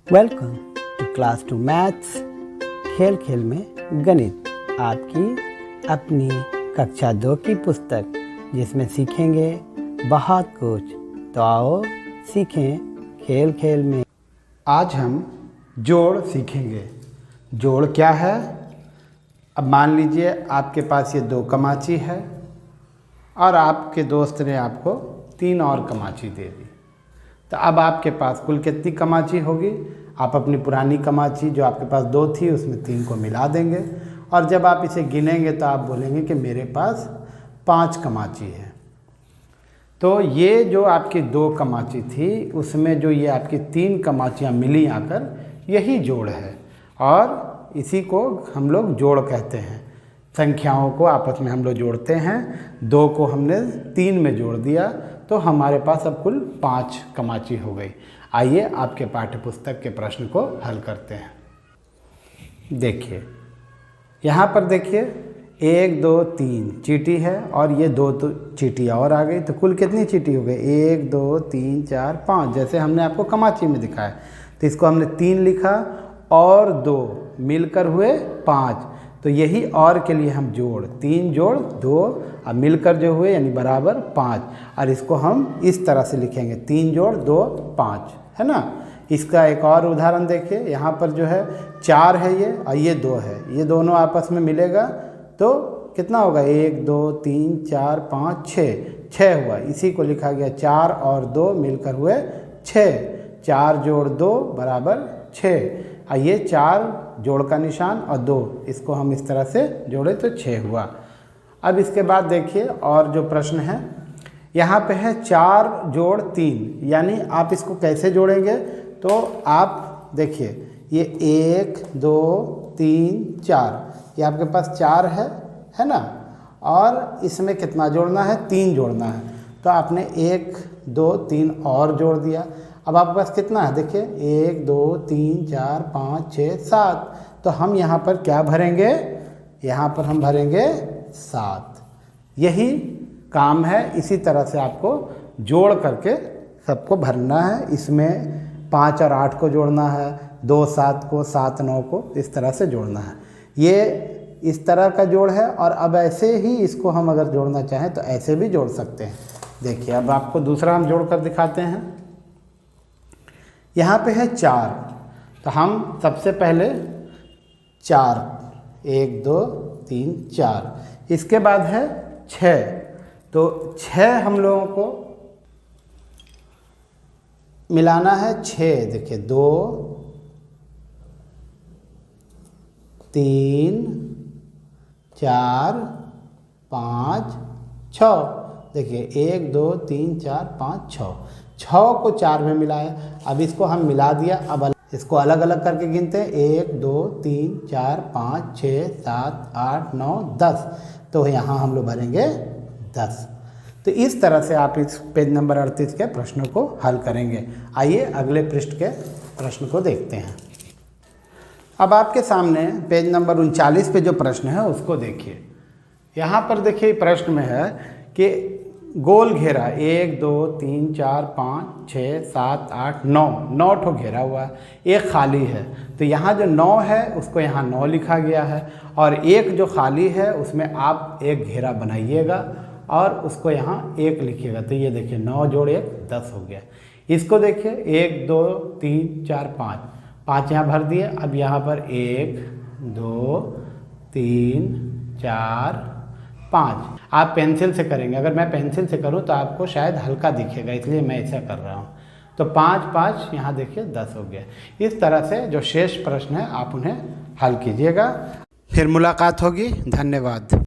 Welcome to class 2 maths खेल खेल में गणित, आपकी अपनी कक्षा 2 की पुस्तक जिसमें सीखेंगे बहुत कुछ। तो आओ सीखें खेल खेल में। आज हम जोड़ सीखेंगे। जोड़ क्या है? अब मान लीजिए आपके पास ये 2 कमाची है और आपके दोस्त ने आपको 3 और कमाची दे दी। तो अब आपके पास कुल कितनी कमाची होगी? आप अपनी पुरानी कमाची जो आपके पास 2 थी उसमें 3 को मिला देंगे और जब आप इसे गिनेंगे तो आप बोलेंगे कि मेरे पास 5 कमाची है। तो ये जो आपकी 2 कमाची थी उसमें जो ये आपकी 3 कमाचियाँ मिली आकर, यही जोड़ है और इसी को हम लोग जोड़ कहते हैं। संख्याओं को आपस में हम लोग जोड़ते हैं। 2 को हमने 3 में जोड़ दिया तो हमारे पास अब कुल 5 कमाची हो गई। आइए आपके पाठ्य पुस्तक के प्रश्न को हल करते हैं। देखिए यहाँ पर देखिए 1 2 3 चींटी है और ये 2 तो चींटियाँ और आ गई। तो कुल कितनी चींटी हो गई? 1 2 3 4 5, जैसे हमने आपको कमाची में दिखाया। तो इसको हमने 3 लिखा और 2 मिलकर हुए 5। तो यही और के लिए हम जोड़ 3 जोड़ 2 अब मिलकर जो हुए यानी बराबर 5। और इसको हम इस तरह से लिखेंगे 3 जोड़ 2 5, है ना। इसका एक और उदाहरण देखिए। यहाँ पर जो है 4 है ये और ये 2 है, ये दोनों आपस में मिलेगा तो कितना होगा? 1 2 3 4 5 6 हुआ। इसी को लिखा गया 4 और 2 मिलकर हुए 6। 4 जोड़ 2 बराबर 6। और ये 4 जोड़ का निशान और 2, इसको हम इस तरह से जोड़े तो 6 हुआ। अब इसके बाद देखिए और जो प्रश्न है यहाँ पे है 4 जोड़ 3, यानी आप इसको कैसे जोड़ेंगे? तो आप देखिए ये 1 2 3 4, ये आपके पास 4 है ना। और इसमें कितना जोड़ना है? 3 जोड़ना है। तो आपने 1 2 3 और जोड़ दिया। अब आपके पास कितना है? देखिए 1 2 3 4 5 6 7। तो हम यहाँ पर क्या भरेंगे? यहाँ पर हम भरेंगे 7। यही काम है। इसी तरह से आपको जोड़ करके सबको भरना है। इसमें 5 और 8 को जोड़ना है, 2 7 को, 7 9 को, इस तरह से जोड़ना है। ये इस तरह का जोड़ है। और अब ऐसे ही इसको हम अगर जोड़ना चाहें तो ऐसे भी जोड़ सकते हैं। देखिए अब आपको दूसरा हम जोड़ कर दिखाते हैं। यहाँ पे है 4, तो हम सबसे पहले 4 1 2 3 4। इसके बाद है 6, तो 6 हम लोगों को मिलाना है 6। देखिए 2 3 4 5 6। देखिए 1 2 3 4 5 6 को 4 में मिलाया। अब इसको हम मिला दिया। अब इसको अलग अलग करके गिनते हैं। 1 2 3 4 5 6 7 8 9 10। तो यहाँ हम लोग भरेंगे 10। तो इस तरह से आप इस पेज नंबर 38 के प्रश्नों को हल करेंगे। आइए अगले पृष्ठ के प्रश्न को देखते हैं। अब आपके सामने पेज नंबर 39 पे जो प्रश्न है उसको देखिए। यहाँ पर देखिए प्रश्न में है कि गोल घेरा 1 2 3 4 5 6 7 8 9 ठो घेरा हुआ है, एक खाली है। तो यहाँ जो 9 है उसको यहाँ 9 लिखा गया है और एक जो खाली है उसमें आप एक घेरा बनाइएगा और उसको यहाँ 1 लिखिएगा। तो ये देखिए 9 जोड़ 1 10 हो गया। इसको देखिए 1 2 3 4 5 यहाँ भर दिए। अब यहाँ पर 1 2 3 4 5 आप पेंसिल से करेंगे। अगर मैं पेंसिल से करूं तो आपको शायद हल्का दिखेगा, इसलिए मैं ऐसा कर रहा हूं। तो 5 5 यहाँ देखिए 10 हो गया। इस तरह से जो शेष प्रश्न है आप उन्हें हल कीजिएगा। फिर मुलाकात होगी। धन्यवाद।